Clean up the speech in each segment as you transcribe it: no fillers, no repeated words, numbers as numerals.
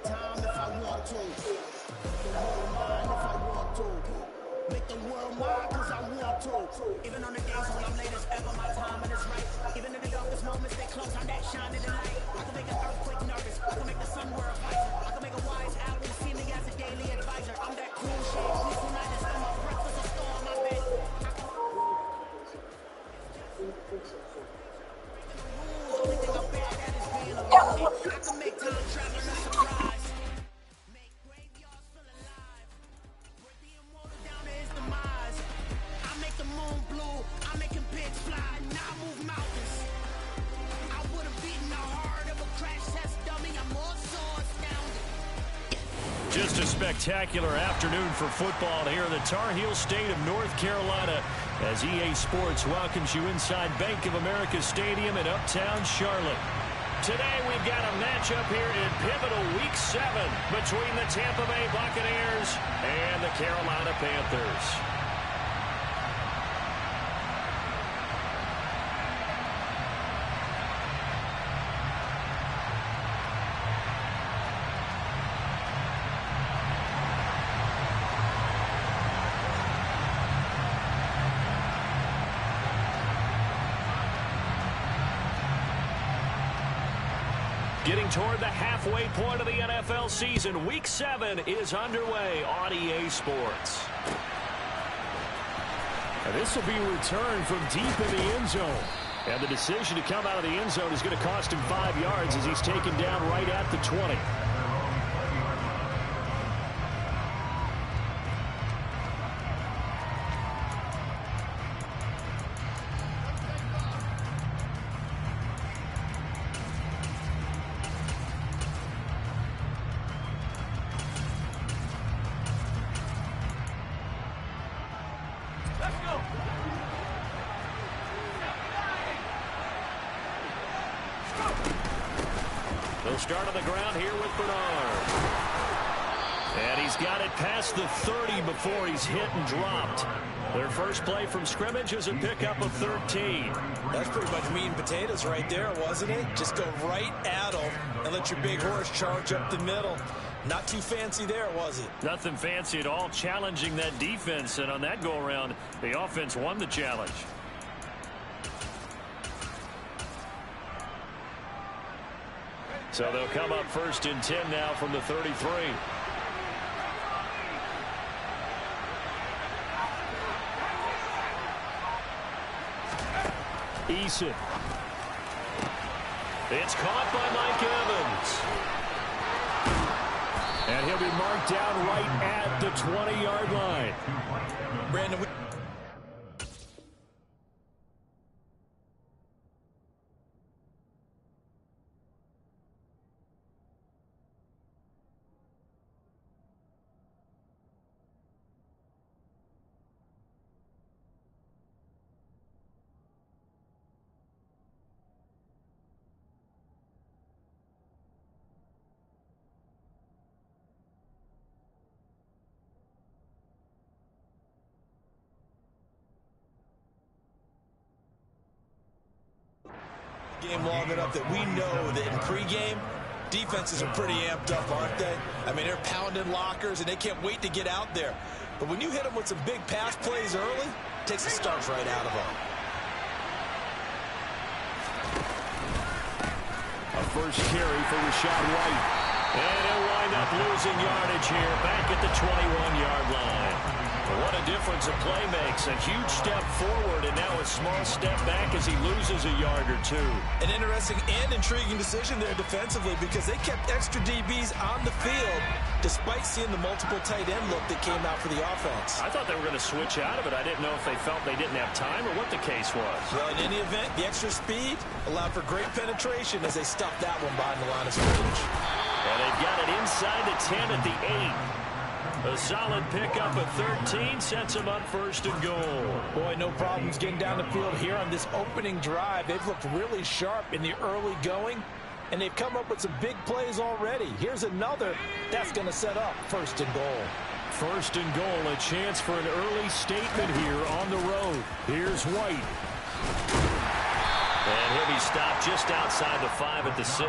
make time if I want to. The world mine if I want to. Make the world mine cause I want to. Even on the days when I'm late as ever, my timing is right. Even in the darkest moments, they close, I'm that shining light. I can make an earthquake nervous. I can make the sun wear a visor. I can make a wise owl see me as a daily advisor. I'm that cool shit. Peaceful night is my breakfast, a storm, I bet. Only thing I'm bad at is being alone. I can make time traveling a surprise. Make graveyards feel alive. Break the immortal down to his demise. I make the moon blue. I make him pigs fly. Now I move mountains. I would have beaten the heart of a crash test dummy. I'm more so astounded. Just a spectacular afternoon for football here in the Tar Heel state of North Carolina as EA Sports welcomes you inside Bank of America Stadium in uptown Charlotte. Today we've got a matchup here in pivotal Week 7 between the Tampa Bay Buccaneers and the Carolina Panthers. Getting toward the halfway point of the NFL season, Week 7 is underway on EA Sports. And this will be returned from deep in the end zone. And the decision to come out of the end zone is going to cost him 5 yards as he's taken down right at the 20. They'll start on the ground here with Bernard. And he's got it past the 30 before he's hit and dropped. Their first play from scrimmage is a pickup of 13. That's pretty much meat and potatoes right there, wasn't it? Just go right at them and let your big horse charge up the middle. Not too fancy there, was it? Nothing fancy at all, challenging that defense. And on that go-around, the offense won the challenge. So they'll come up first and 10 now from the 33. Eason. It's caught by Mike Evans. And he'll be marked down right at the 20-yard line. Brandon, game long enough that we know that in pregame, defenses are pretty amped up, aren't they? I mean, they're pounding lockers, and they can't wait to get out there. But when you hit them with some big pass plays early, it takes the starch right out of them. A first carry for Rashad White. And he'll wind up losing yardage here back at the 21-yard line. What a difference a play makes. A huge step forward and now a small step back as he loses a yard or two. An interesting and intriguing decision there defensively because they kept extra DBs on the field despite seeing the multiple tight end look that came out for the offense. I thought they were going to switch out of it. I didn't know if they felt they didn't have time or what the case was. Well, in any event, the extra speed allowed for great penetration as they stuffed that one behind the line of scrimmage. And they've got it inside the 10 at the 8. A solid pickup of 13 sets them up first and goal. Boy, no problems getting down the field here on this opening drive. They've looked really sharp in the early going, and they've come up with some big plays already. Here's another that's going to set up first and goal. First and goal, a chance for an early statement here on the road. Here's White. And he'll be stopped just outside the 5 at the 6.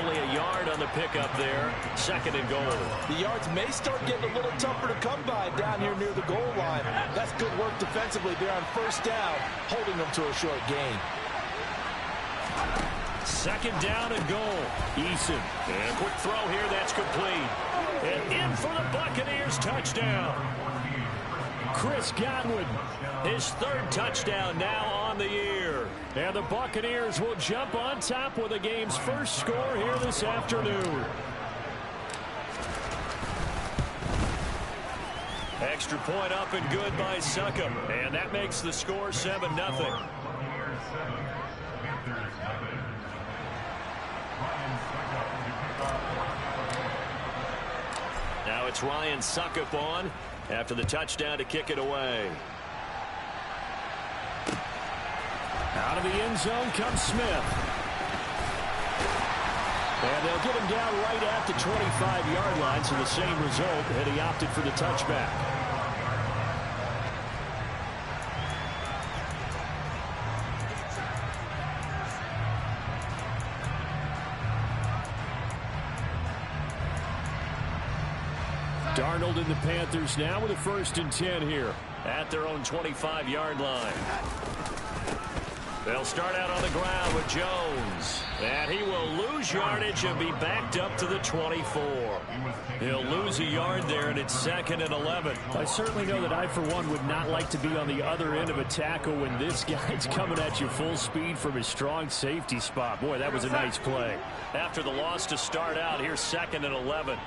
Only a yard on the pickup there. 2nd and goal. The yards may start getting a little tougher to come by down here near the goal line. That's good work defensively there on 1st down, holding them to a short gain. 2nd down and goal. Eason. And a quick throw here. That's complete. And in for the Buccaneers. Touchdown. Chris Godwin, his 3rd touchdown now on the year. And the Buccaneers will jump on top with the game's first score here this afternoon. Extra point up and good by Succop. And that makes the score 7-0. Now it's Ryan Succop on after the touchdown to kick it away. Out of the end zone comes Smith. And they'll get him down right at the 25-yard line, so the same result, and he opted for the touchback. Darnold and the Panthers now with a 1st and 10 here at their own 25-yard line. They'll start out on the ground with Jones. And he will lose yardage and be backed up to the 24. He'll lose a yard there, and it's 2nd and 11. I certainly know that I, for one, would not like to be on the other end of a tackle when this guy's coming at you full speed from his strong safety spot. Boy, that was a nice play. After the loss to start out, here's 2nd and 11.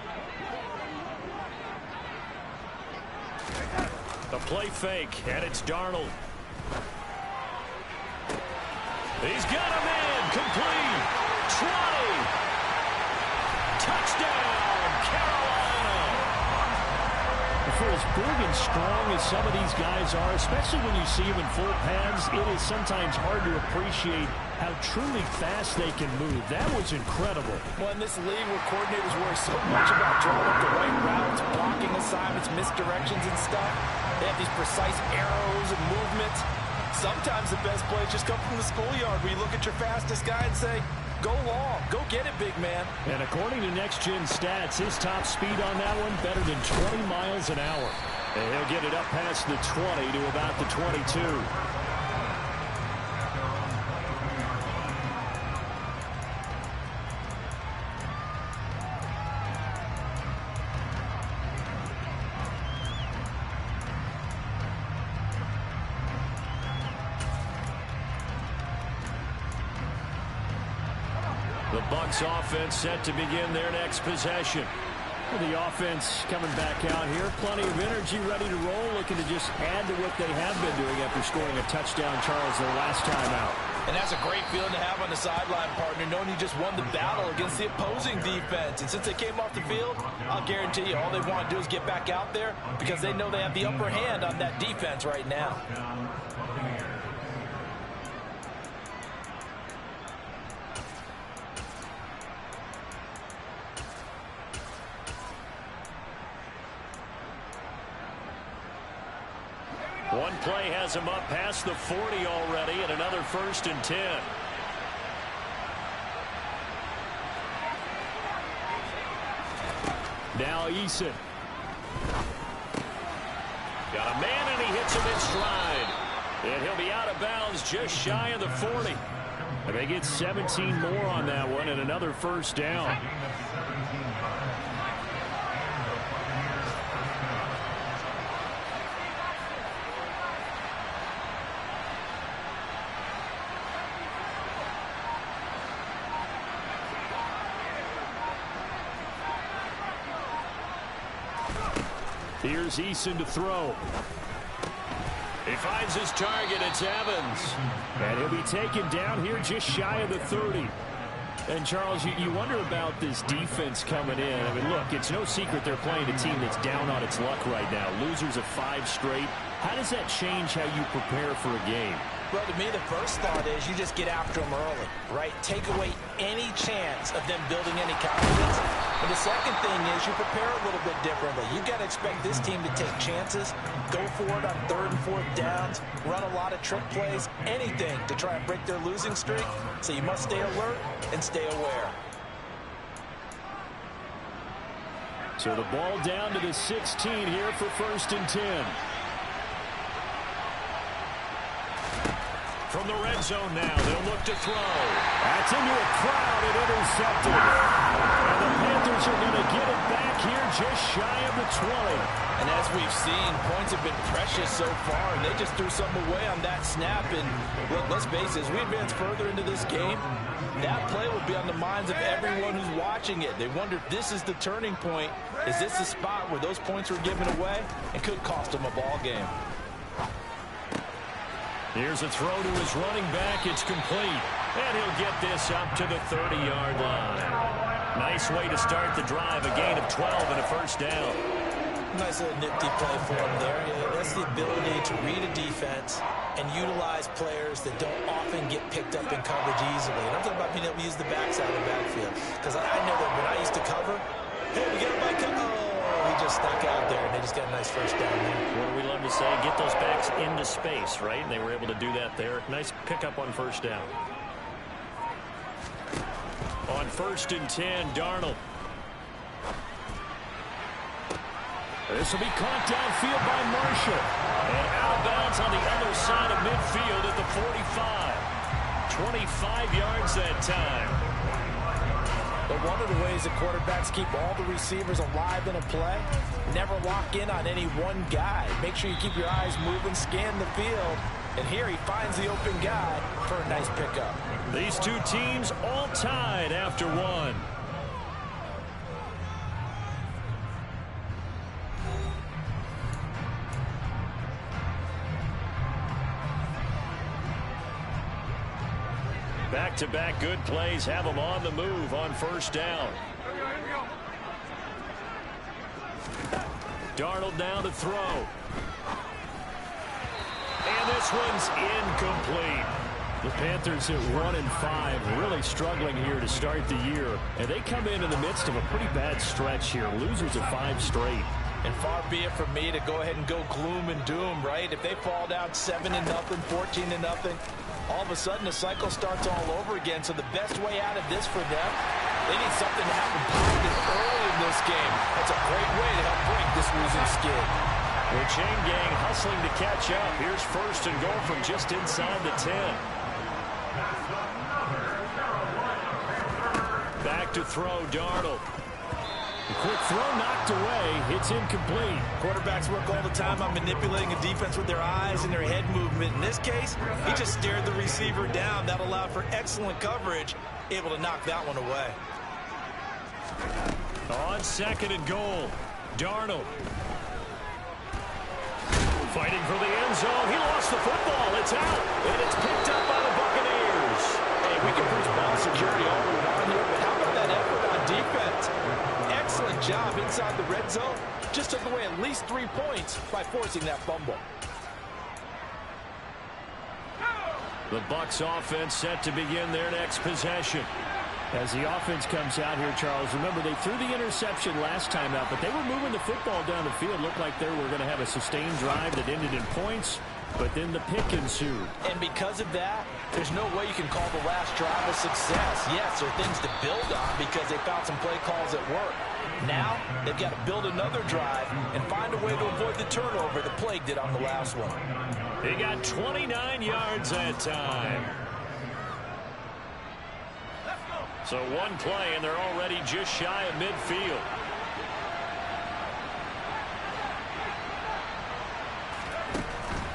The play fake, and it's Darnold. He's got a man, complete, 20, touchdown, Carolina. For as big and strong as some of these guys are, especially when you see them in full pads, it is sometimes hard to appreciate how truly fast they can move. That was incredible. Well, in this league where coordinators worry so much about drawing up the right routes, blocking assignments, misdirections and stuff, they have these precise arrows and movements. Sometimes the best plays just come from the schoolyard where you look at your fastest guy and say, go long, go get it, big man. And according to Next Gen Stats, his top speed on that one better than 20 miles an hour. And he'll get it up past the 20 to about the 22. The Bucs offense set to begin their next possession. Well, the offense coming back out here. Plenty of energy, ready to roll, looking to just add to what they have been doing after scoring a touchdown, Charles, their last time out. And that's a great feeling to have on the sideline, partner, knowing you just won the battle against the opposing defense. And since they came off the field, I'll guarantee you all they want to do is get back out there because they know they have the upper hand on that defense right now. One play has him up past the 40 already, and another 1st and 10. Now Eason. Got a man, and he hits him in stride. And he'll be out of bounds just shy of the 40. And they get 17 more on that one, and another 1st down. Here's Eason to throw. He finds his target. It's Evans. And he'll be taken down here just shy of the 30. And, Charles, you wonder about this defense coming in. I mean, look, it's no secret they're playing a team that's down on its luck right now. Losers of 5 straight. How does that change how you prepare for a game? Well, to me, the first thought is you just get after them early, right? Take away any chance of them building any confidence. And the second thing is you prepare a little bit differently. You've got to expect this team to take chances, go for it on 3rd and 4th downs, run a lot of trick plays, anything to try and break their losing streak. So you must stay alert and stay aware. So the ball down to the 16 here for 1st and 10. From the red zone now, they'll look to throw. That's into a crowd and intercepted. And the Panthers are going to get it back here just shy of the 20. And as we've seen, points have been precious so far, and they just threw something away on that snap. And look, let's face it, as we advance further into this game, that play will be on the minds of everyone who's watching it. They wonder if this is the turning point. Is this the spot where those points were given away and could cost them a ball game? Here's a throw to his running back. It's complete. And he'll get this up to the 30-yard line. Nice way to start the drive. A gain of 12 and a 1st down. Nice little nifty play for him there. Yeah, that's the ability to read a defense and utilize players that don't often get picked up in coverage easily. And I'm talking about being able to use the backside of the backfield. Because I know that when I used to cover, hey, we get a back. Oh, he just stuck out there, and they just got a nice 1st down there. What do we love to say? Get those backs into space, right? And they were able to do that there. Nice pickup on 1st down. On 1st and 10, Darnold. This will be caught downfield by Marshall. And out of bounds on the other side of midfield at the 45. 25 yards that time. But one of the ways that quarterbacks keep all the receivers alive in a play, never lock in on any one guy. Make sure you keep your eyes moving, scan the field. And here he finds the open guy for a nice pickup. These two teams all tied after one. Back-to-back good plays have them on the move on 1st down. Darnold now to throw. And this one's incomplete. The Panthers at 1-5, really struggling here to start the year. And they come in the midst of a pretty bad stretch here. Losers of 5 straight. And far be it from me to go ahead and go gloom and doom, right? If they fall down 7-0, 14-0, all of a sudden the cycle starts all over again. So the best way out of this for them, they need something to happen positive early in this game. That's a great way to help break this losing skid. The chain gang hustling to catch up. Here's 1st and goal from just inside the 10. Back to throw, Darnold. The quick throw knocked away. It's incomplete. Quarterbacks work all the time on manipulating a defense with their eyes and their head movement. In this case, he just stared the receiver down. That allowed for excellent coverage, able to knock that one away. On 2nd and goal, Darnold. Fighting for the end zone. He lost the football. It's out. And it's picked up by the Buccaneers. Hey, we can preach ball security all we want here, but how about that effort on defense? Excellent job inside the red zone. Just took away at least 3 points by forcing that fumble. The Bucs offense set to begin their next possession. As the offense comes out here, Charles, remember they threw the interception last time out, but they were moving the football down the field. Looked like they were going to have a sustained drive that ended in points, but then the pick ensued. And because of that, there's no way you can call the last drive a success. Yes, there are things to build on because they found some play calls that work. Now, they've got to build another drive and find a way to avoid the turnover that plagued it on the last one. He got 29 yards that time. So one play, and they're already just shy of midfield.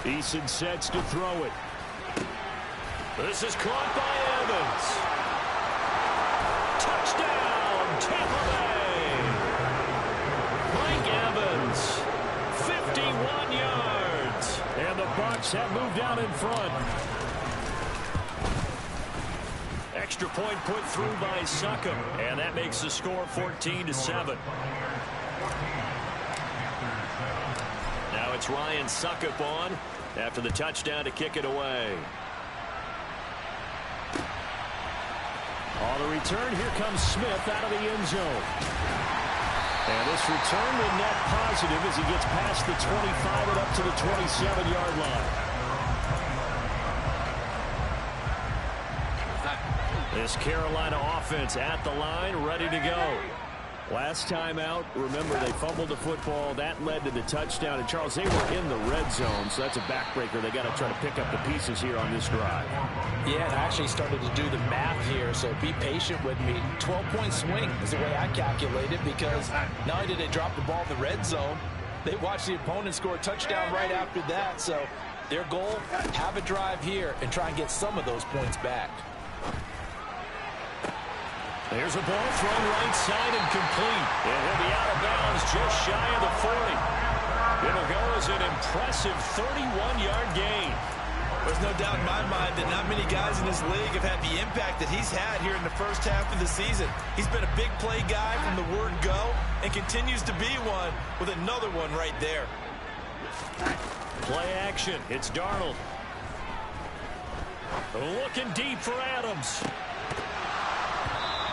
Eason sets to throw it. This is caught by Evans. Touchdown, Tampa Bay. Mike Evans, 51 yards. And the Bucs have moved out in front. Extra point put through by Succop, and that makes the score 14-7. Now it's Ryan Succop on after the touchdown to kick it away. On the return, here comes Smith out of the end zone. And this return will net positive as he gets past the 25 and up to the 27-yard line. This Carolina offense at the line, ready to go. Last time out, remember, they fumbled the football. That led to the touchdown. And, Charles, they were in the red zone, so that's a backbreaker. They got to try to pick up the pieces here on this drive. Yeah, and I actually started to do the math here, so be patient with me. 12-point swing is the way I calculate it, because not only did they drop the ball in the red zone, they watched the opponent score a touchdown right after that. So their goal, have a drive here and try and get some of those points back. There's a ball thrown right side and complete. And he'll be out of bounds just shy of the 40. It'll go as an impressive 31-yard gain. There's no doubt in my mind that not many guys in this league have had the impact that he's had here in the first half of the season. He's been a big play guy from the word go and continues to be one with another one right there. Play action. It's Darnold. Looking deep for Adams.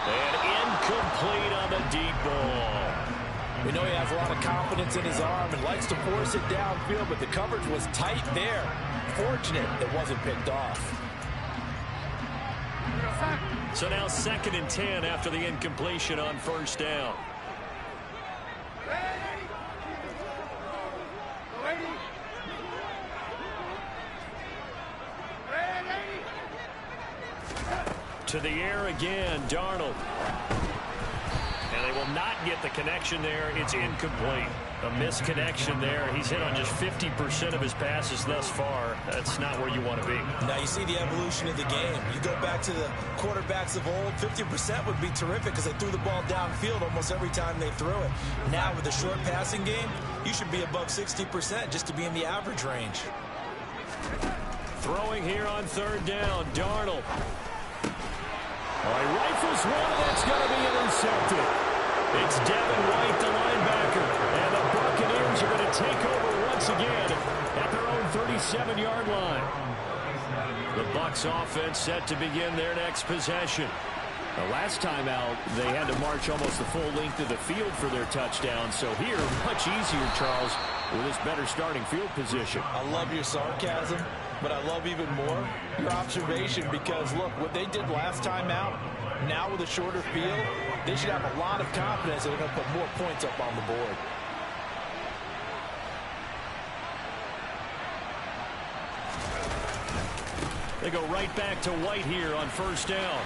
And incomplete on the deep ball. We know he has a lot of confidence in his arm and likes to force it downfield, but the coverage was tight there. Fortunate it wasn't picked off. So now 2nd and 10 after the incompletion on first down. To the air again, Darnold. And they will not get the connection there. It's incomplete. A misconnection there. He's hit on just 50% of his passes thus far. That's not where you want to be. Now you see the evolution of the game. You go back to the quarterbacks of old, 50% would be terrific because they threw the ball downfield almost every time they threw it. Now with the short passing game, you should be above 60% just to be in the average range. Throwing here on 3rd down, Darnold. Oh, he rifles one, and that's going to be intercepted. It's Devin White, the linebacker, and the Buccaneers are going to take over once again at their own 37-yard line. The Bucs offense set to begin their next possession. The last time out, they had to march almost the full length of the field for their touchdown. So here, much easier, Charles, with this better starting field position. I love your sarcasm, but I love even more your observation because, look, what they did last time out, now with a shorter field, they should have a lot of confidence that they're going to put more points up on the board. They go right back to White here on 1st down.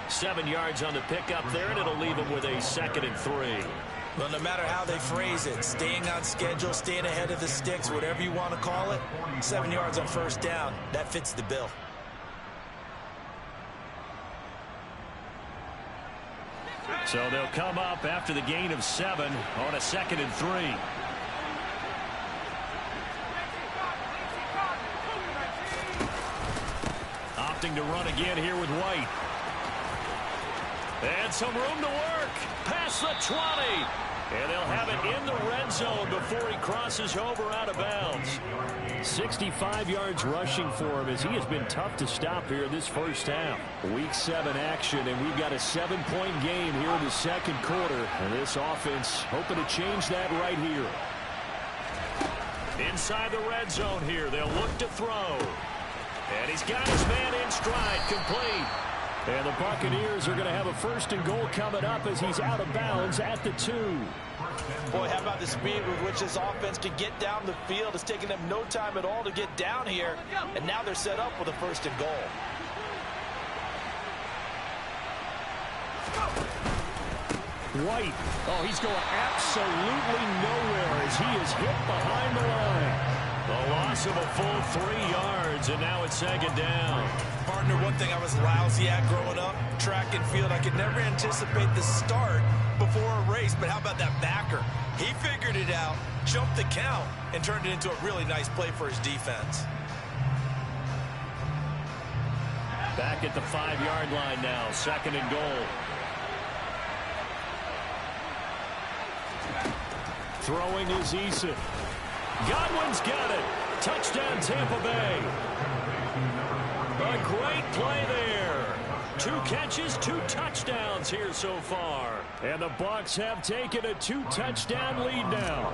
7 yards on the pickup there, and it'll leave them with a 2nd and 3. Well, no matter how they phrase it, staying on schedule, staying ahead of the sticks, whatever you want to call it, 7 yards on 1st down, that fits the bill. So they'll come up after the gain of 7 on a 2nd and 3. Opting to run again here with White. And some room to work. Past the 20. And they'll have it in the red zone before he crosses over out of bounds. 65 yards rushing for him as he has been tough to stop here this first half. Week 7 action, and we've got a 7-point game here in the 2nd quarter. And this offense hoping to change that right here. Inside the red zone here, they'll look to throw. And he's got his man in stride, complete. And the Buccaneers are going to have a 1st and goal coming up as he's out of bounds at the 2. Boy, how about the speed with which this offense can get down the field? It's taken them no time at all to get down here, and now they're set up with a 1st and goal. White. Oh, he's going absolutely nowhere as he is hit behind the line. The loss of a full 3 yards, and now it's 2nd down. Partner, one thing I was lousy at growing up, track and field, I could never anticipate the start before a race, but how about that backer? He figured it out, jumped the count, and turned it into a really nice play for his defense. Back at the 5-yard line now, 2nd and goal. Throwing is Eason. Godwin's got it. Touchdown, Tampa Bay. A great play there. 2 catches, 2 touchdowns here so far. And the Bucs have taken a 2-touchdown lead now.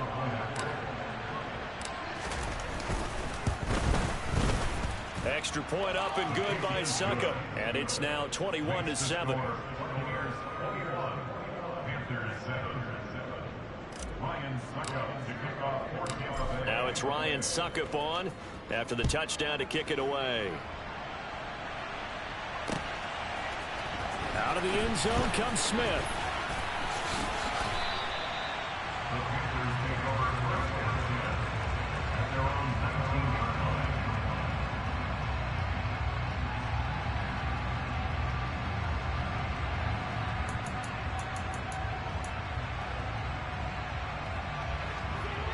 Extra point up and good by Suckup. And it's now 21-7. Now it's Ryan Suckup on after the touchdown to kick it away. Out of the end zone comes Smith.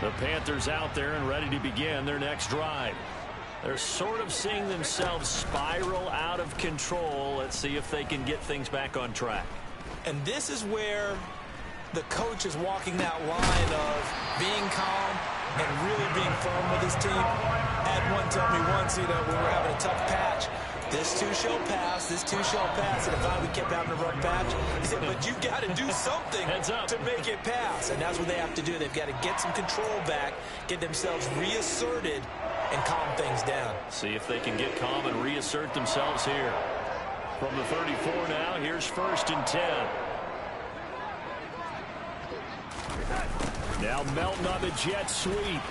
The Panthers out there and ready to begin their next drive. They're sort of seeing themselves spiral out of control. Let's see if they can get things back on track. And this is where the coach is walking that line of being calm and really being firm with his team. Had one tell me once, we were having a tough patch. This too shall pass, this too shall pass. And finally we kept having a rough patch. He said, but you've got to do something to make it pass. And that's what they have to do. They've got to get some control back, get themselves reasserted, and calm things down. See if they can get calm and reassert themselves here. From the 34 now, here's 1st and 10. Now Melton on the jet sweep.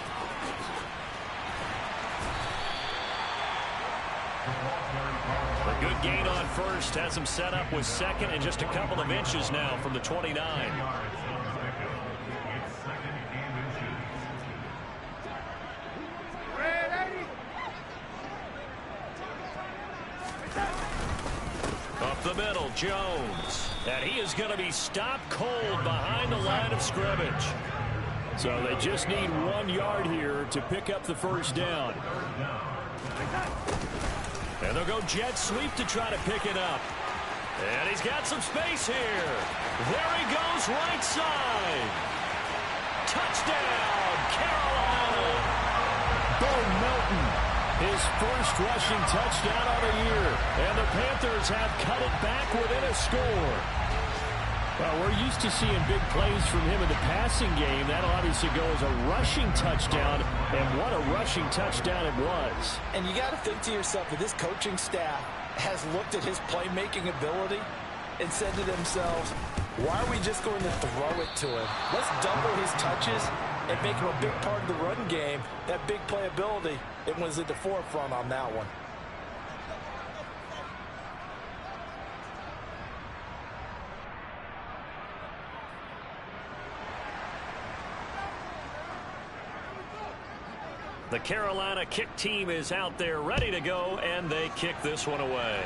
A good gain on first has him set up with 2nd and just a couple of inches now from the 29. Up the middle, Jones. And he is going to be stopped cold behind the line of scrimmage. So they just need 1 yard here to pick up the first down. And they'll go jet sweep to try to pick it up. And he's got some space here. There he goes, right side. Touchdown, Carolina. Bo Melton, his first rushing touchdown of the year. And the Panthers have cut it back within a score. Well, we're used to seeing big plays from him in the passing game. That'll obviously go as a rushing touchdown, and what a rushing touchdown it was. And you got to think to yourself that this coaching staff has looked at his playmaking ability and said to themselves, why are we just going to throw it to him? Let's double his touches and make him a big part of the run game. That big playability, it was at the forefront on that one. The Carolina kick team is out there ready to go, and they kick this one away.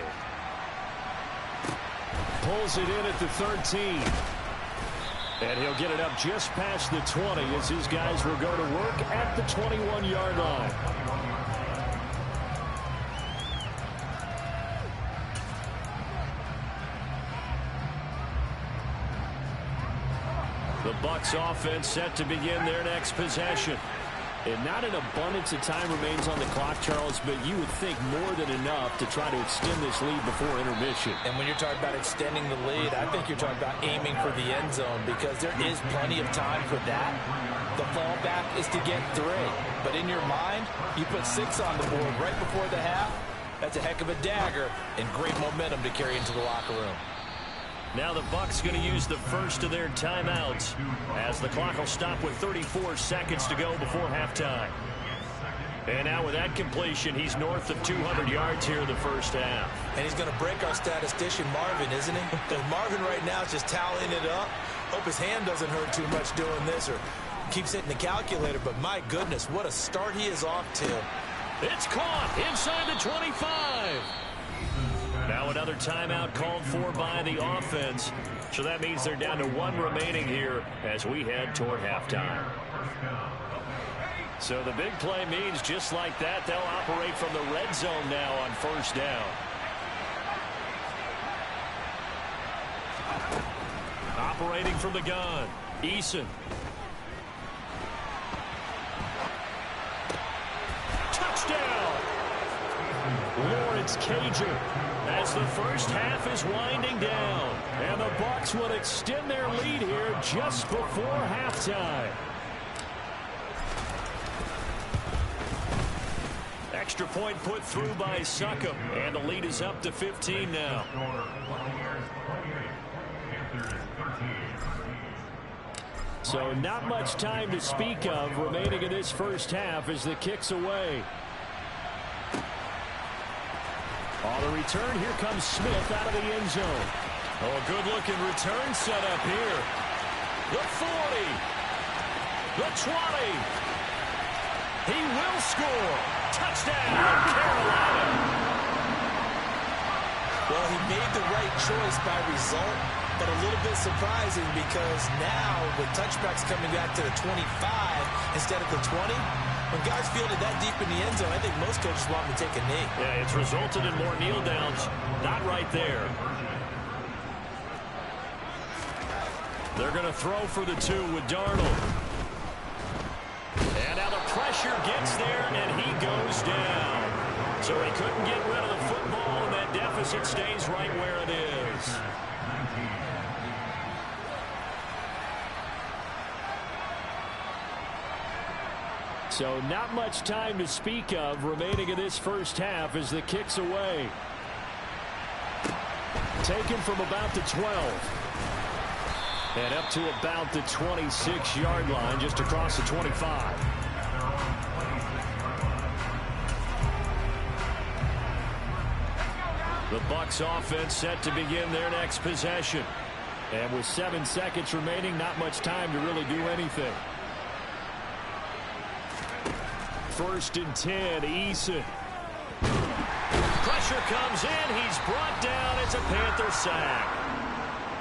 Pulls it in at the 13. And he'll get it up just past the 20 as his guys will go to work at the 21-yard line. The Bucs offense set to begin their next possession. And not an abundance of time remains on the clock, Charles, but you would think more than enough to try to extend this lead before intermission. And when you're talking about extending the lead, I think you're talking about aiming for the end zone because there is plenty of time for that. The fallback is to get 3. But in your mind, you put 6 on the board right before the half. That's a heck of a dagger and great momentum to carry into the locker room. Now the Bucs going to use the first of their timeouts as the clock will stop with 34 seconds to go before halftime. And now with that completion, he's north of 200 yards here in the first half. And he's going to break our statistician Marvin, isn't he? Because Marvin right now is just tallying it up. Hope his hand doesn't hurt too much doing this or keeps hitting the calculator. But my goodness, what a start he is off to. It's caught inside the 25. Now another timeout called for by the offense. So that means they're down to 1 remaining here as we head toward halftime. So the big play means just like that, they'll operate from the red zone now on first down. Operating from the gun, Eason. Touchdown! Lawrence Cager. As the first half is winding down. And the Bucs will extend their lead here just before halftime. Extra point put through by Suckup. And the lead is up to 15 now. So not much time to speak of remaining in this first half as the kick's away. On the return, here comes Smith out of the end zone. Oh, a good-looking return set up here. The 40. The 20. He will score. Touchdown, Carolina. Well, he made the right choice by result, but a little bit surprising because now with touchbacks coming back to the 25 instead of the 20, when guys fielded that deep in the end zone, I think most coaches want him to take a knee. Yeah, it's resulted in more kneel downs. Not right there. They're going to throw for the 2 with Darnold. And now the pressure gets there, and he goes down. So he couldn't get rid of the football, and that deficit stays right where it is. So not much time to speak of remaining in this first half as the kick's away. Taken from about the 12. And up to about the 26-yard line, just across the 25. The Bucs offense set to begin their next possession. And with 7 seconds remaining, not much time to really do anything. 1st and 10, Eason. Pressure comes in. He's brought down. It's a Panther sack.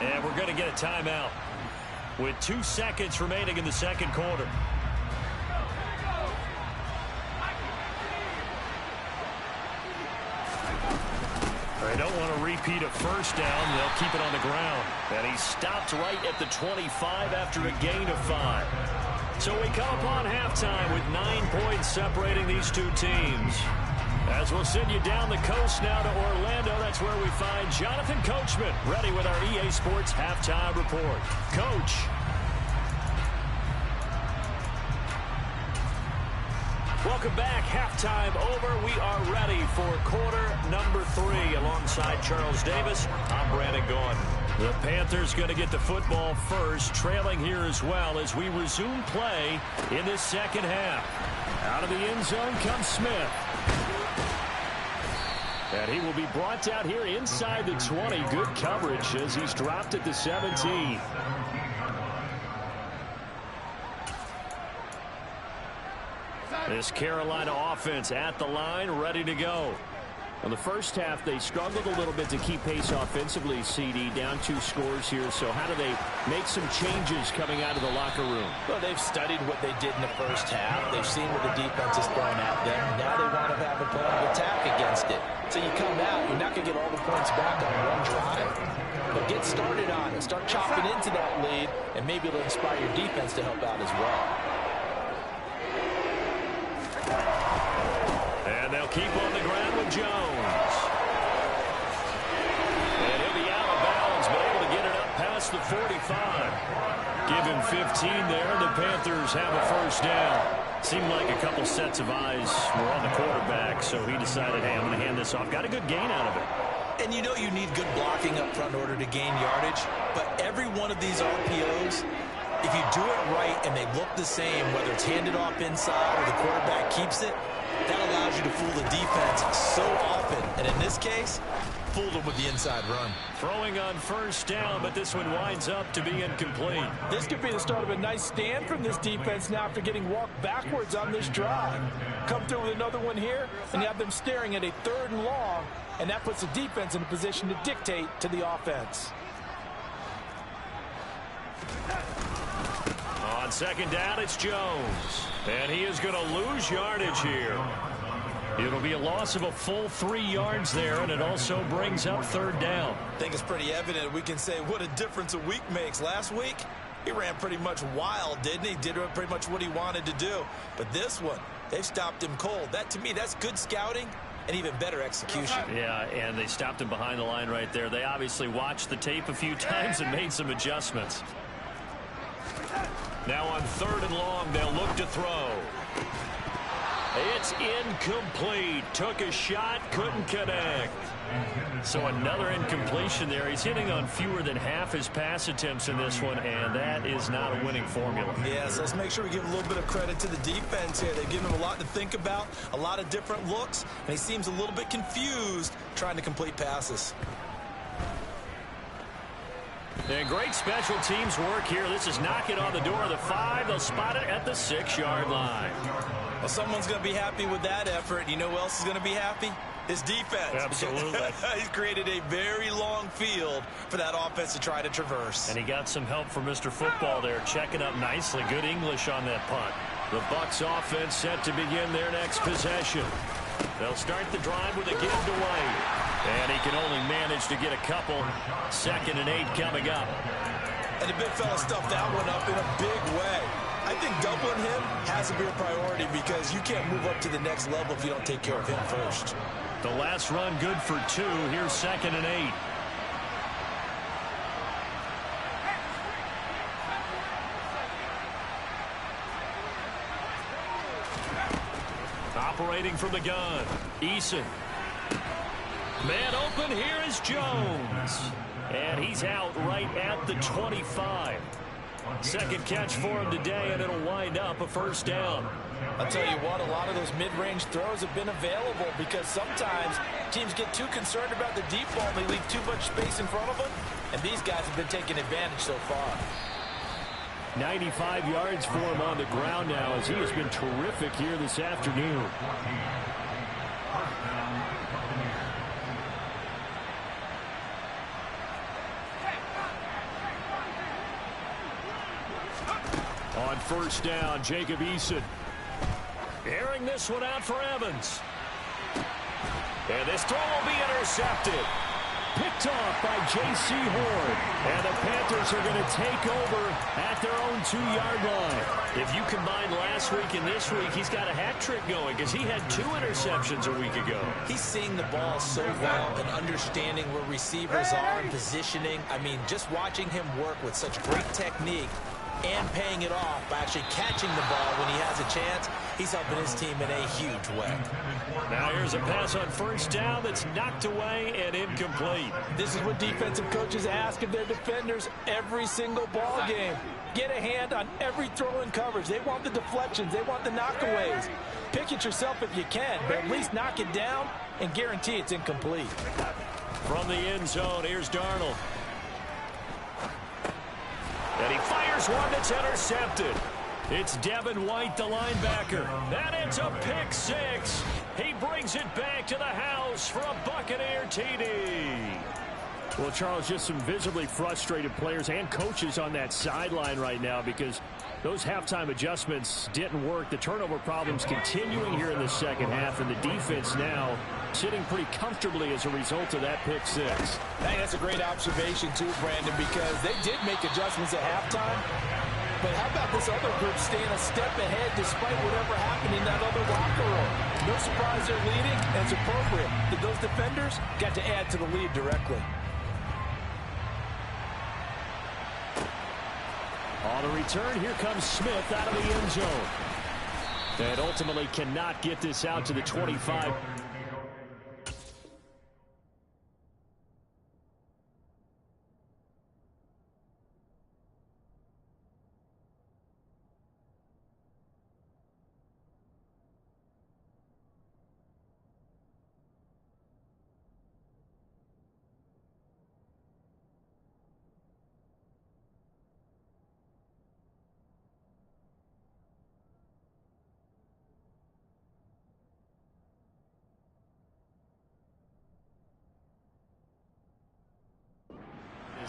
And we're going to get a timeout with 2 seconds remaining in the second quarter. They don't want to repeat a first down. They'll keep it on the ground. And he stopped right at the 25 after a gain of 5. So we come upon halftime with 9 points separating these two teams. As we'll send you down the coast now to Orlando, that's where we find Jonathan Coachman, ready with our EA Sports Halftime Report. Coach. Welcome back. Halftime over. We are ready for quarter number 3. Alongside Charles Davis, I'm Brandon Gordon. The Panthers going to get the football first, trailing here as well as we resume play in this second half. Out of the end zone comes Smith. And he will be brought down here inside the 20. Good coverage as he's dropped at the 17. This Carolina offense at the line, ready to go. In the first half, they struggled a little bit to keep pace offensively, CD, down 2 scores here. So how do they make some changes coming out of the locker room? Well, they've studied what they did in the first half. They've seen what the defense is throwing at them. Now they want to have a plan of attack against it. So you come out, you're not going to get all the points back on one drive. But get started on it. Start chopping into that lead, and maybe it'll inspire your defense to help out as well. And they'll keep on the ground with Jones. And he'll be out of bounds, but able to get it up past the 45. Give him 15 there. The Panthers have a first down. Seemed like a couple sets of eyes were on the quarterback, so he decided, hey, I'm going to hand this off. Got a good gain out of it. And you know you need good blocking up front in order to gain yardage, but every one of these RPOs, if you do it right and they look the same, whether it's handed off inside or the quarterback keeps it, that allows you to fool the defense so often. And in this case, fooled them with the inside run. Throwing on first down, but this one winds up to be incomplete. This could be the start of a nice stand from this defense now after getting walked backwards on this drive. Come through with another one here, and you have them staring at a 3rd and long, and that puts the defense in a position to dictate to the offense. On second down, it's Jones. And he is going to lose yardage here. It'll be a loss of a full 3 yards there, and it also brings up 3rd down. I think it's pretty evident. We can say what a difference a week makes. Last week, he ran pretty much wild, didn't he? Did pretty much what he wanted to do. But this one, they've stopped him cold. That, to me, that's good scouting and even better execution. Yeah, and they stopped him behind the line right there. They obviously watched the tape a few times and made some adjustments. Now on 3rd and long, they'll look to throw. It's incomplete. Took a shot, couldn't connect. So another incompletion there. He's hitting on fewer than half his pass attempts in this one, and that is not a winning formula. Yes, let's make sure we give a little bit of credit to the defense here. They've given him a lot to think about, a lot of different looks, and he seems a little bit confused trying to complete passes. And great special teams work here. This is knocking on the door of the 5. They'll spot it at the 6-yard line. Well, someone's going to be happy with that effort. You know who else is going to be happy? His defense. Absolutely. He's created a very long field for that offense to try to traverse. And he got some help from Mr. Football there, checking up nicely. Good English on that punt. The Bucs offense set to begin their next possession. They'll start the drive with a give to Wade. And he can only manage to get a couple. 2nd and 8 coming up. And the big fella stuffed that one up in a big way. I think doubling him has to be a priority because you can't move up to the next level if you don't take care of him first. The last run good for 2. Here's 2nd and 8. Operating from the gun. Eason. Man open, here is Jones. And he's out right at the 25. Second catch for him today, and it'll wind up a first down. I'll tell you what, a lot of those mid-range throws have been available because sometimes teams get too concerned about the deep ball and they leave too much space in front of them, and these guys have been taking advantage so far. 95 yards for him on the ground now as he has been terrific here this afternoon. On first down, Jacob Eason. Airing this one out for Evans. And this throw will be intercepted. Picked off by J.C. Horn. And the Panthers are going to take over at their own 2-yard line. If you combine last week and this week, he's got a hat trick going because he had 2 interceptions a week ago. He's seeing the ball so well and understanding where receivers are and positioning. I mean, just watching him work with such great technique and paying it off by actually catching the ball when he has a chance, he's helping his team in a huge way. Now here's a pass on first down that's knocked away and incomplete. This is what defensive coaches ask of their defenders every single ball game. Get a hand on every throw in coverage. They want the deflections. They want the knockaways. Pick it yourself if you can, but at least knock it down and guarantee it's incomplete. From the end zone, here's Darnold. And he fires one that's intercepted. It's Devin White, the linebacker. And it's a pick 6. He brings it back to the house for a Buccaneer TD. Well, Charles, just some visibly frustrated players and coaches on that sideline right now because those halftime adjustments didn't work. The turnover problems continuing here in the second half, and the defense now sitting pretty comfortably as a result of that pick 6. Hey, that's a great observation too, Brandon, because they did make adjustments at halftime. But how about this other group staying a step ahead despite whatever happened in that other locker room? No surprise they're leading, and it's appropriate that those defenders got to add to the lead directly. On the return, here comes Smith out of the end zone. And ultimately cannot get this out to the 25.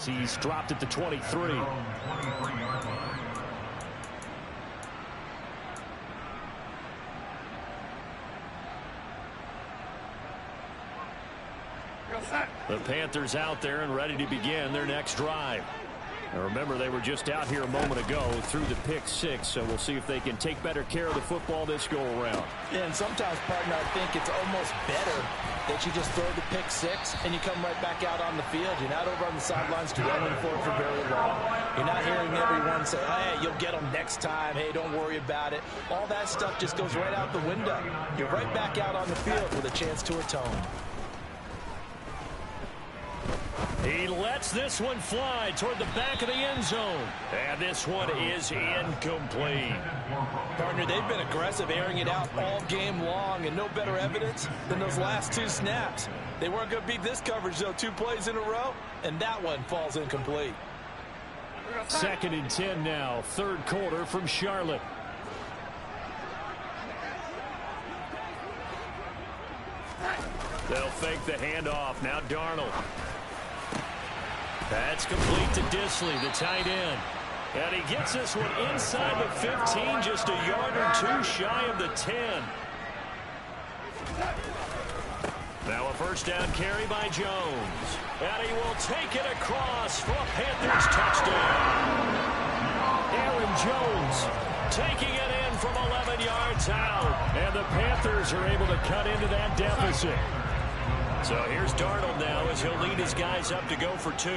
He's dropped at the 23. The Panthers out there and ready to begin their next drive. Now remember, they were just out here a moment ago through the pick six, so we'll see if they can take better care of the football this go-around. Yeah, and sometimes, partner, I think it's almost better that you just throw the pick six and you come right back out on the field. You're not over on the sidelines dwelling for it for very long. You're not hearing everyone say, hey, you'll get them next time. Hey, don't worry about it. All that stuff just goes right out the window. You're right back out on the field with a chance to atone. He lets this one fly toward the back of the end zone. And this one is incomplete. Partner, they've been aggressive, airing it out all game long, and no better evidence than those last two snaps. They weren't going to beat this coverage, though, 2 plays in a row, and that one falls incomplete. 2nd and 10 now, 3rd quarter from Charlotte. They'll fake the handoff. Now Darnold. That's complete to Disley, the tight end. And he gets this one inside the 15, just a yard or 2 shy of the 10. Now a 1st down carry by Jones. And he will take it across for a Panthers touchdown. Aaron Jones taking it in from 11 yards out. And the Panthers are able to cut into that deficit. So here's Darnold now as he'll lead his guys up to go for 2.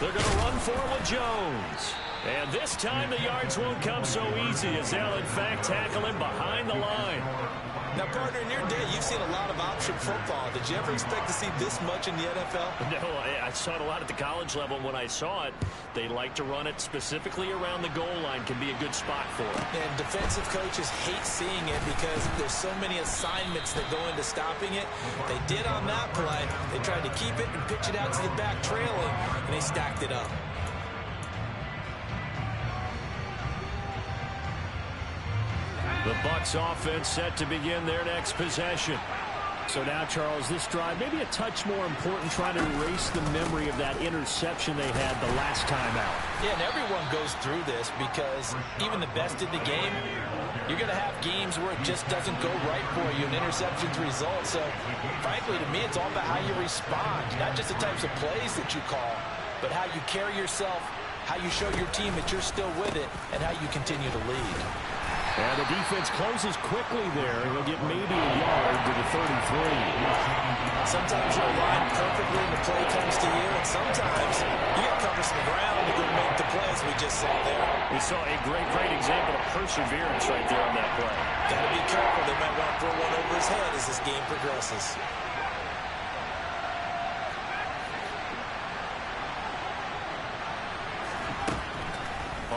They're going to run for it with Jones. And this time the yards won't come so easy as they'll in fact tackle him behind the line. Now, partner, in your day, you've seen a lot of option football. Did you ever expect to see this much in the NFL? No, I saw it a lot at the college level. When I saw it, they like to run it specifically around the goal line. Can be a good spot for it. And defensive coaches hate seeing it because there's so many assignments that go into stopping it. They did on that play. They tried to keep it and pitch it out to the back trailing, and they stacked it up. The Bucs offense set to begin their next possession. So now, Charles, this drive maybe a touch more important, trying to erase the memory of that interception they had the last time out. Yeah, and everyone goes through this because even the best in the game, you're going to have games where it just doesn't go right for you, and interceptions result. So, frankly, to me, it's all about how you respond, not just the types of plays that you call, but how you carry yourself, how you show your team that you're still with it, and how you continue to lead. And the defense closes quickly there. He'll get maybe a yard to the 33. Sometimes you're aligned perfectly and the play comes to you, and sometimes you got to cover some ground to go make the plays we just saw there. We saw a great example of perseverance right there on that play. Got to be careful. They might want to throw one over his head as this game progresses.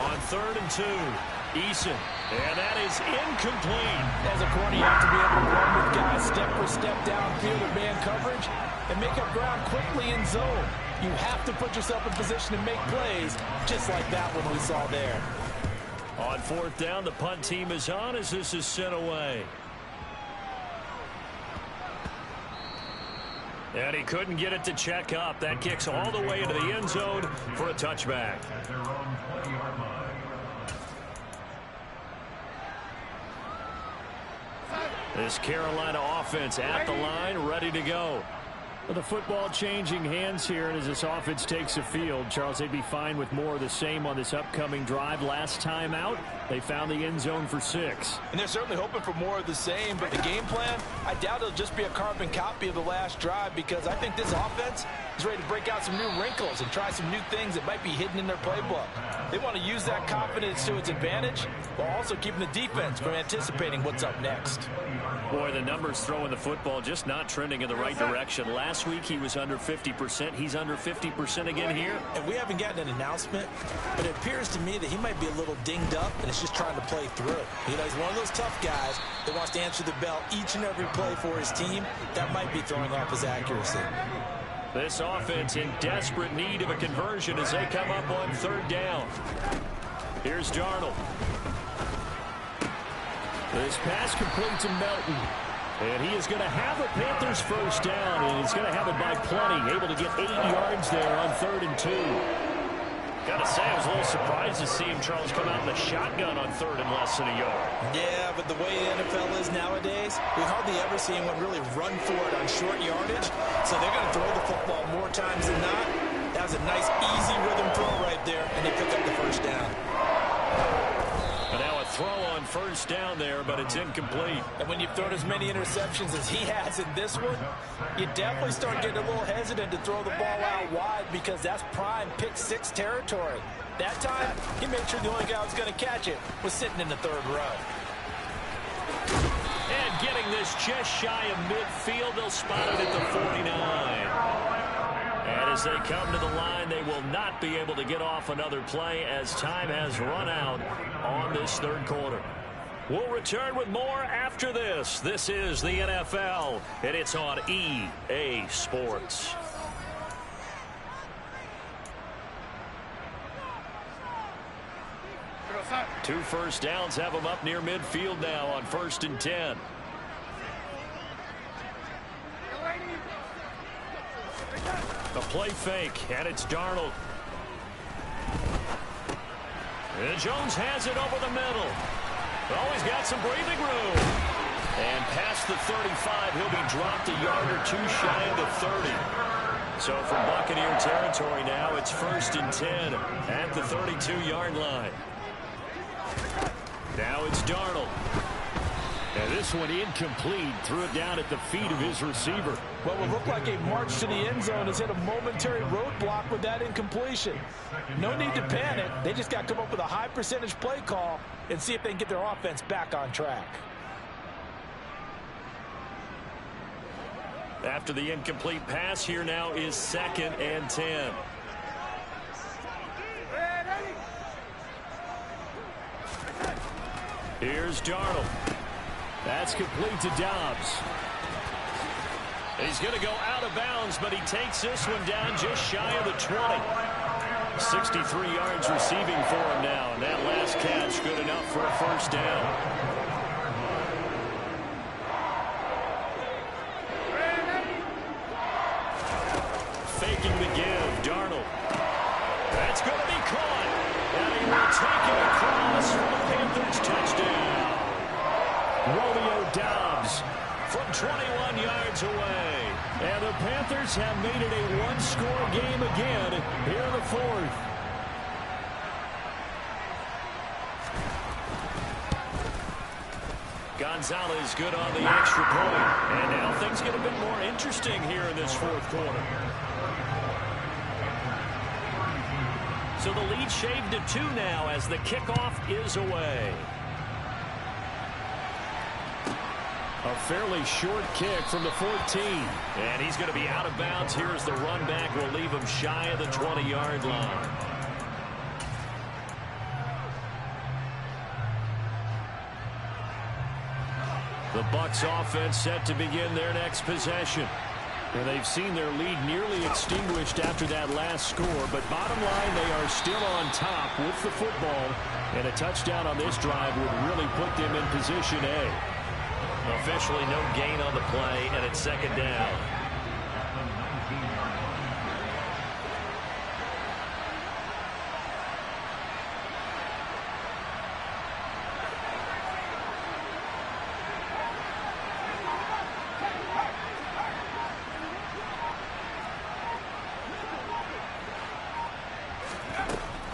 On 3rd and 2, Eason. And that is incomplete. As a corner, you have to be able to run with guys step for step downfield or man coverage and make up ground quickly in zone. You have to put yourself in position to make plays, just like that one we saw there. On 4th down, the punt team is on as this is sent away. And he couldn't get it to check up. That kicks all the way into the end zone for a touchback. This Carolina offense at the line, ready to go. Well, the football changing hands here, and as this offense takes the field, Charles, they'd be fine with more of the same on this upcoming drive. Last time out, they found the end zone for 6. And they're certainly hoping for more of the same, but the game plan, I doubt it'll just be a carbon copy of the last drive, because I think this offense is ready to break out some new wrinkles and try some new things that might be hidden in their playbook. They want to use that confidence to its advantage, while also keeping the defense from anticipating what's up next. Boy, the numbers throwing the football just not trending in the right direction. Last week he was under 50%. He's under 50% again here. And we haven't gotten an announcement, but it appears to me that he might be a little dinged up and is just trying to play through. You know, he's one of those tough guys that wants to answer the bell each and every play for his team. That might be throwing off his accuracy. This offense in desperate need of a conversion as they come up on 3rd down. Here's Darnold. This pass complete to Melton. And he is going to have the Panthers 1st down, and he's going to have it by plenty. Able to get 8 yards there on 3rd and 2. Gotta say, I was a little surprised to see him, Charles, come out in the shotgun on third and less than a yard. Yeah, but the way the NFL is nowadays, we hardly ever see anyone really run for it on short yardage. So they're going to throw the football more times than not. That was a nice, easy rhythm throw right there, and they pick up the first down. And now a throw on first down there, but it's incomplete. And when you've thrown as many interceptions as he has in this one, you definitely start getting a little hesitant to throw the ball out wide because that's prime pick six territory. That time, he made sure the only guy who was going to catch it was sitting in the third row. And getting this just shy of midfield, they'll spot it at the 49. And as they come to the line, they will not be able to get off another play as time has run out on this third quarter. We'll return with more after this. This is the NFL, and it's on EA Sports. Two first downs have them up near midfield now on 1st and 10. The play fake, and it's Darnold. And Jones has it over the middle. Oh, he's got some breathing room. And past the 35, he'll be dropped a yard or two shy of the 30. So from Buccaneer territory now, it's 1st and 10 at the 32-yard line. Now it's Darnold. And this one incomplete. Threw it down at the feet of his receiver. What will look like a march to the end zone has hit a momentary roadblock with that incompletion. No need to panic. They just got to come up with a high percentage play call and see if they can get their offense back on track. After the incomplete pass, here now is 2nd and 10. Here's Darnold. That's complete to Dobbs. He's going to go out of bounds, but he takes this one down just shy of the 20. 63 yards receiving for him now, and that last catch good enough for a first down. Faking the give, Darnold. That's going to be caught, and he will take it across for the Panthers touchdown. Romeo Dobbs from 21 yards away. And the Panthers have made it a one-score game again here in the fourth. Gonzalez good on the extra point. And now things get a bit more interesting here in this fourth quarter. So the lead shaved to 2 now as the kickoff is away. A fairly short kick from the 14. And he's going to be out of bounds. Here's the run back. Will leave him shy of the 20-yard line. The Bucs offense set to begin their next possession. And they've seen their lead nearly extinguished after that last score. But bottom line, they are still on top with the football. And a touchdown on this drive would really put them in position A. Officially no gain on the play, and it's 2nd down.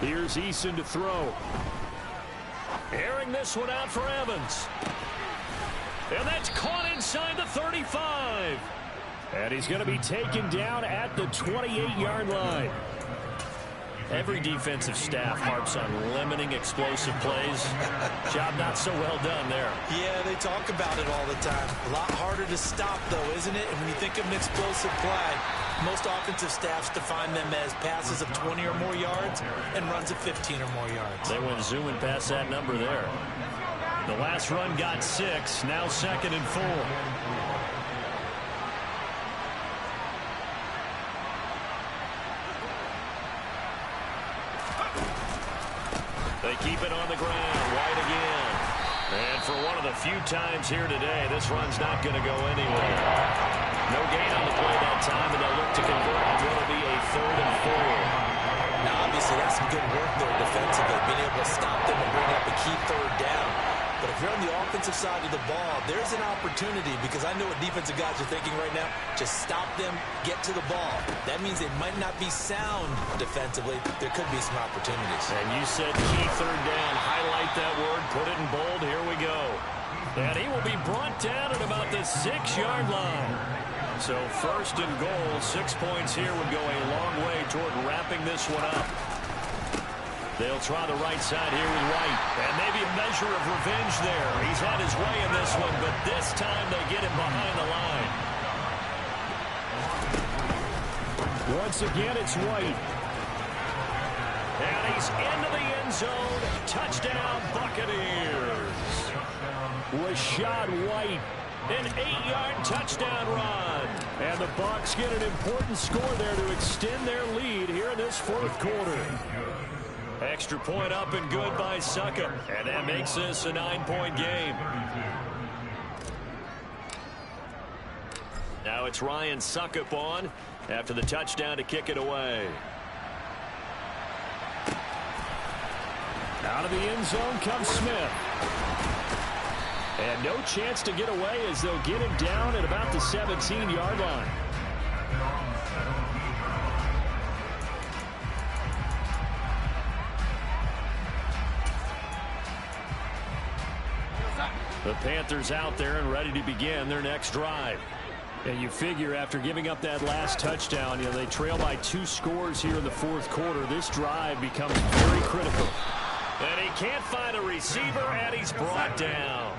Here's Eason to throw. Airing this one out for Evans. And that's caught inside the 35. And he's going to be taken down at the 28-yard line. Every defensive staff harps on limiting explosive plays. Job not so well done there. Yeah, they talk about it all the time. A lot harder to stop, though, isn't it? And when you think of an explosive play, most offensive staffs define them as passes of 20 or more yards and runs of 15 or more yards. They went zooming past that number there. The last run got 6, now 2nd and 4. They keep it on the ground, White again. And for one of the few times here today, this run's not going to go anywhere. No gain on the play that time, and they'll look to convert on what will be a 3rd and 4. Now, obviously, that's some good work there defensively, being able to stop them and bring up a key third down. But if you're on the offensive side of the ball, there's an opportunity, because I know what defensive guys are thinking right now. Just stop them, get to the ball. That means they might not be sound defensively. There could be some opportunities. And you said key third down. Highlight that word, put it in bold. Here we go. And he will be brought down at about the 6-yard line. So first and goal, 6 points here would go a long way toward wrapping this one up. They'll try the right side here with White. And maybe a measure of revenge there. He's had his way in this one, but this time they get him behind the line. Once again, it's White. And he's into the end zone. Touchdown, Buccaneers. Rashad White. An 8-yard touchdown run. And the Bucs get an important score there to extend their lead here in this fourth quarter. Extra point up and good by Suckup. And that makes this a 9-point game. Now it's Ryan Suckup on after the touchdown to kick it away. Out of the end zone comes Smith. And no chance to get away as they'll get him down at about the 17-yard line. The Panthers out there and ready to begin their next drive. And you figure after giving up that last touchdown, they trail by 2 scores here in the fourth quarter. This drive becomes very critical. And he can't find a receiver, and he's brought down.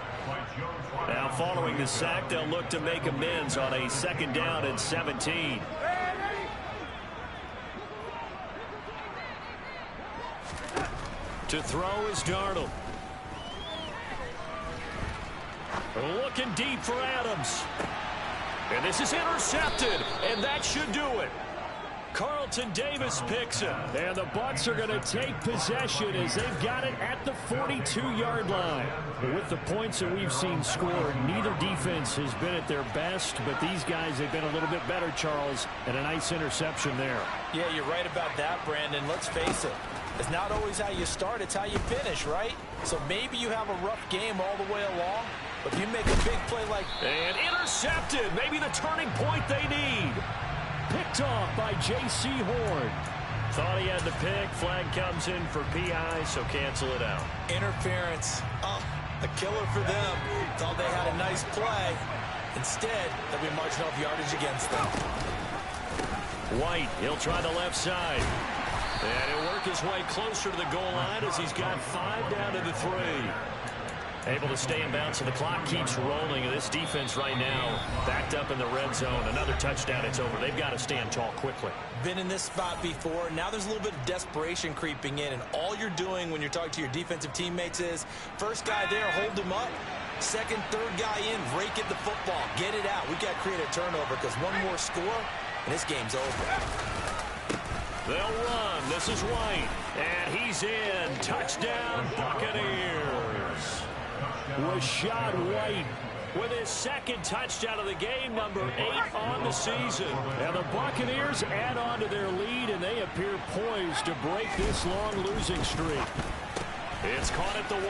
Now following the sack, they'll look to make amends on a 2nd down and 17. To throw is Darnold. Looking deep for Adams. And this is intercepted, and that should do it. Carlton Davis picks it. And the Bucs are going to take possession as they've got it at the 42-yard line. With the points that we've seen scored, neither defense has been at their best, but these guys have been a little bit better, Charles, and a nice interception there. Yeah, you're right about that, Brandon. Let's face it. It's not always how you start, it's how you finish, right? So maybe you have a rough game all the way along, but if you make a big play like... And intercepted. Maybe the turning point they need. Picked off by J.C. Horn. Thought he had the pick. Flag comes in for PI, so cancel it out. Interference. Oh, a killer for them. Thought they had a nice play. Instead, they'll be marching off yardage against them. White, he'll try the left side. And he'll work his way closer to the goal line as he's got 5 down to the 3. Able to stay in bounds, so the clock keeps rolling. And this defense right now backed up in the red zone. Another touchdown, it's over. They've got to stand tall quickly. Been in this spot before. Now there's a little bit of desperation creeping in. And all you're doing when you're talking to your defensive teammates is, first guy there, hold him up. Second, third guy in, rake at the football. Get it out. We've got to create a turnover because one more score, and this game's over. They'll run. This is White. And he's in. Touchdown, Buccaneers. Rashad White with his 2nd touchdown of the game, number 8 on the season. And the Buccaneers add on to their lead, and they appear poised to break this long losing streak. It's caught at the 1,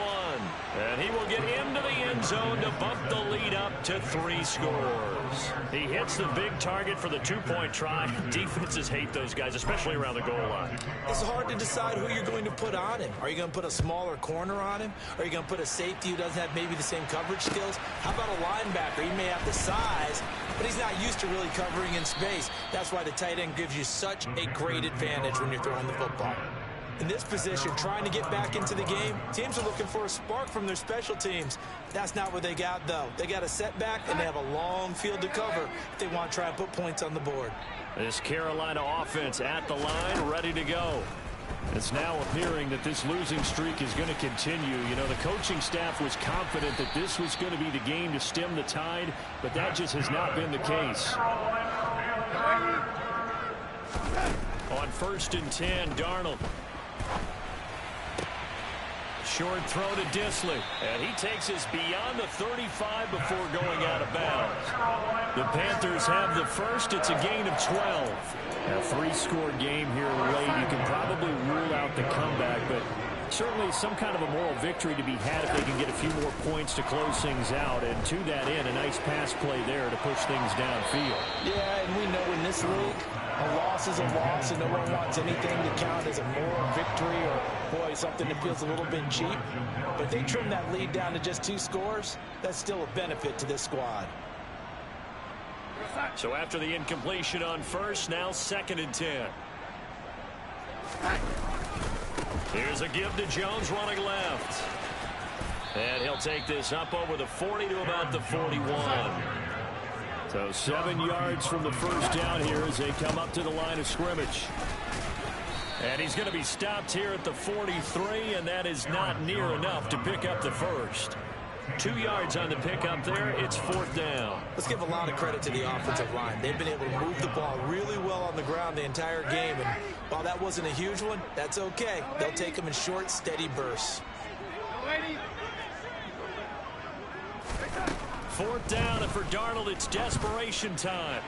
and he will get into the end zone to bump the lead up to 3 scores. He hits the big target for the 2-point try. Defenses hate those guys, especially around the goal line. It's hard to decide who you're going to put on him. Are you going to put a smaller corner on him? Are you going to put a safety who doesn't have maybe the same coverage skills? How about a linebacker? He may have the size, but he's not used to really covering in space. That's why the tight end gives you such a great advantage when you're throwing the football. In this position, trying to get back into the game, teams are looking for a spark from their special teams. That's not what they got, though. They got a setback, and they have a long field to cover if they want to try and put points on the board. This Carolina offense at the line, ready to go. It's now appearing that this losing streak is going to continue. You know, the coaching staff was confident that this was going to be the game to stem the tide, but that just has not been the case. On 1st and 10, Darnold. Short throw to Disley, and he takes us beyond the 35 before going out of bounds. The Panthers have the first. It's a gain of 12. A 3-score game here late. You can probably rule out the comeback, but certainly some kind of a moral victory to be had if they can get a few more points to close things out. And to that end, a nice pass play there to push things downfield. Yeah, and we know in this league, a loss is a loss, and no one wants anything to count as a moral victory or, boy, something that feels a little bit cheap. But if they trim that lead down to just 2 scores, that's still a benefit to this squad. So after the incompletion on first, now 2nd and 10. Here's a give to Jones running left. And he'll take this up over the 40 to about the 41. So 7 yards from the first down here as they come up to the line of scrimmage. And he's going to be stopped here at the 43, and that is not near enough to pick up the first. 2 yards on the pickup there. It's 4th down. Let's give a lot of credit to the offensive line. They've been able to move the ball really well on the ground the entire game. And while that wasn't a huge one, that's okay. They'll take them in short, steady bursts. 4th down, and for Darnold, it's desperation time.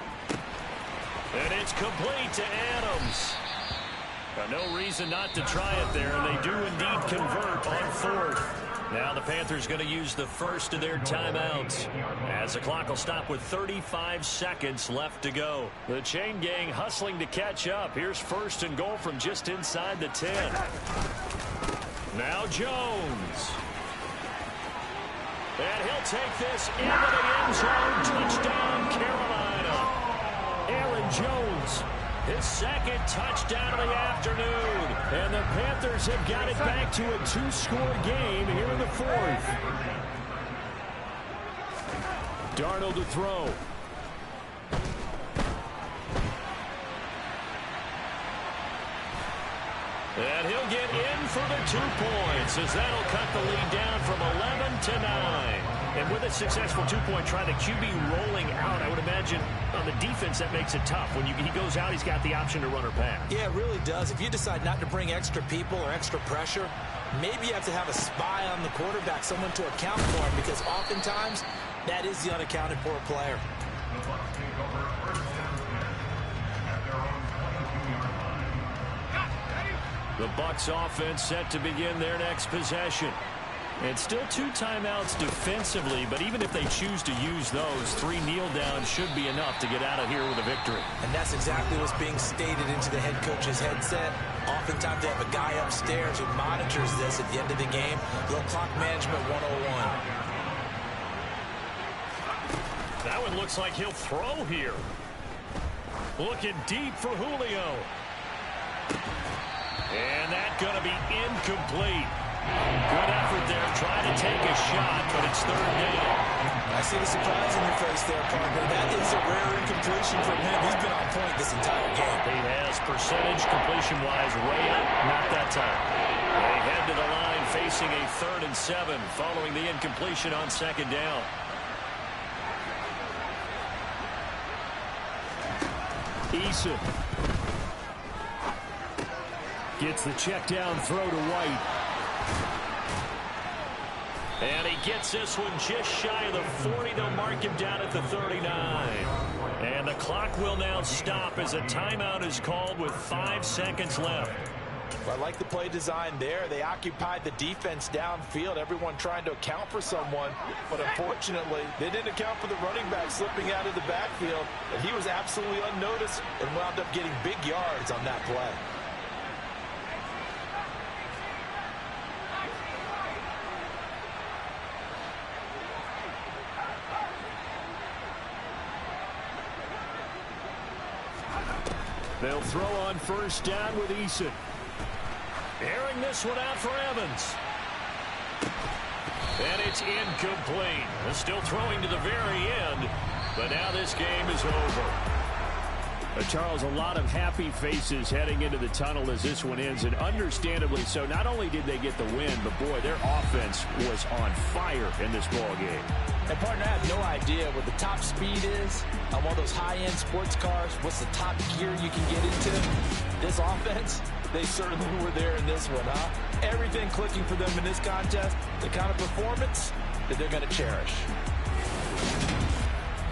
And it's complete to Adams. No reason not to try it there, and they do indeed convert on 4th. Now the Panthers going to use the first of their timeouts as the clock will stop with 35 seconds left to go. The chain gang hustling to catch up. Here's 1st and goal from just inside the 10. Now Jones. And he'll take this into the end zone. Touchdown, Carolina. Aaron Jones, his 2nd touchdown of the afternoon. And the Panthers have got it back to a 2-score game here in the 4th. Darnold to throw. And he'll get in for the 2 points as that'll cut the lead down from 11 to 9. And with a successful 2-point try, the QB rolling out, I would imagine on the defense that makes it tough. When he goes out, he's got the option to run or pass. Yeah, it really does. If you decide not to bring extra people or extra pressure, maybe you have to have a spy on the quarterback, someone to account for him, because oftentimes that is the unaccounted for player. The Bucs offense set to begin their next possession. And still 2 timeouts defensively, but even if they choose to use those, 3 kneel downs should be enough to get out of here with a victory. And that's exactly what's being stated into the head coach's headset. Oftentimes they have a guy upstairs who monitors this at the end of the game. Little clock management 101. That one looks like he'll throw here. Looking deep for Julio. And that's going to be incomplete. Good effort there, trying to take a shot, but it's 3rd down. I see the surprise in your face there, partner. That is a rare incompletion from him. He's been on point this entire game. He has percentage completion-wise way up, not that time. They head to the line facing a 3rd and 7 following the incompletion on 2nd down. Eason gets the check down throw to White. And he gets this one just shy of the 40. They'll mark him down at the 39. And the clock will now stop as a timeout is called with 5 seconds left. Well, I like the play design there. They occupied the defense downfield, everyone trying to account for someone. But unfortunately, they didn't account for the running back slipping out of the backfield. And he was absolutely unnoticed and wound up getting big yards on that play. They'll throw on 1st down with Eason. Airing this one out for Evans. And it's incomplete. They're still throwing to the very end, but now this game is over. Charles, a lot of happy faces heading into the tunnel as this one ends, and understandably so. Not only did they get the win, but boy, their offense was on fire in this ball game. And partner, I have no idea what the top speed is on one of those high-end sports cars. What's the top gear you can get into? This offense, they certainly were there in this one, huh? Everything clicking for them in this contest, the kind of performance that they're going to cherish.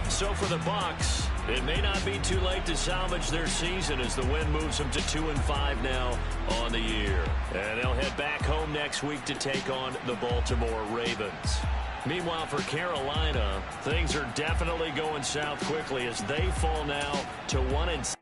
So for the Bucs, it may not be too late to salvage their season as the win moves them to 2-5 now on the year. And they'll head back home next week to take on the Baltimore Ravens. Meanwhile, for Carolina, things are definitely going south quickly as they fall now to 1-6.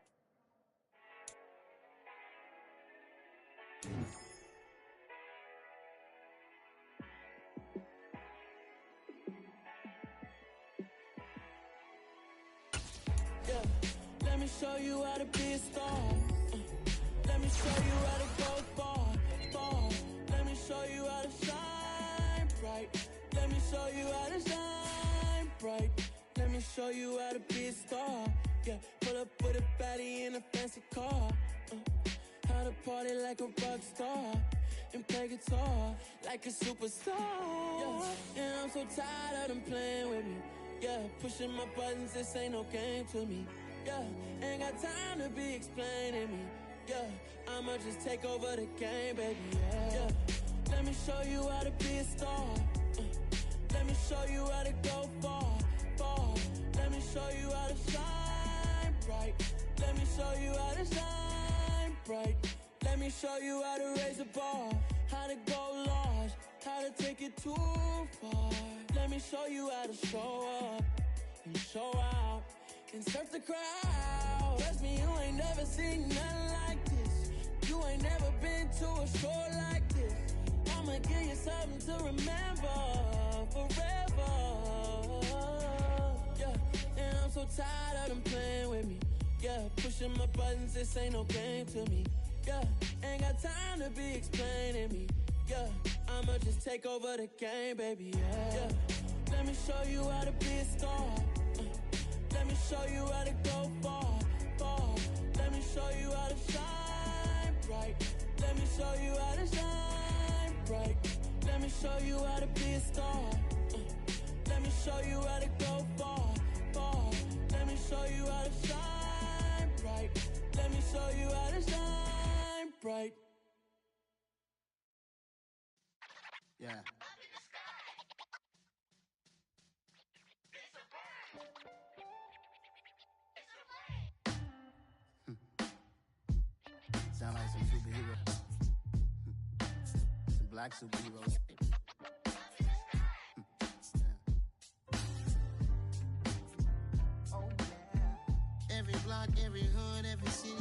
Let me show you how to be a star. Let me show you how to go far, far. Let me show you how to shine bright. Let me show you how to shine bright. Let me show you how to be a star. Yeah, pull up with a baddie in a fancy car. How to party like a rock star and play guitar like a superstar. Yeah, and I'm so tired of them playing with me. Yeah, pushing my buttons, this ain't no game to me. Yeah, ain't got time to be explaining me. Yeah, I'ma just take over the game, baby. Yeah, let me show you how to be a star. Let me show you how to go far, far. Let me show you how to shine bright. Let me show you how to shine bright. Let me show you how to raise the bar, how to go large, how to take it too far. Let me show you how to show up and show out and surf the crowd. Trust me, you ain't never seen nothing like this. You ain't never been to a show like this. I'ma give you something to remember forever. Yeah, and I'm so tired of them playing with me. Yeah, pushing my buttons, this ain't no game to me. Yeah, ain't got time to be explaining me. Yeah, I'ma just take over the game, baby. Yeah, let me show you how to be a star. Let me show you how to go far, far. Let me show you how to shine bright. Let me show you how to shine bright. Let me show you how to be a star. Let me show you how to go far, far. Let me show you how to shine bright. Let me show you how to shine bright. Yeah. Sound like some superheroes. Some black superheroes. Oh, yeah. Every block, every hood, every city,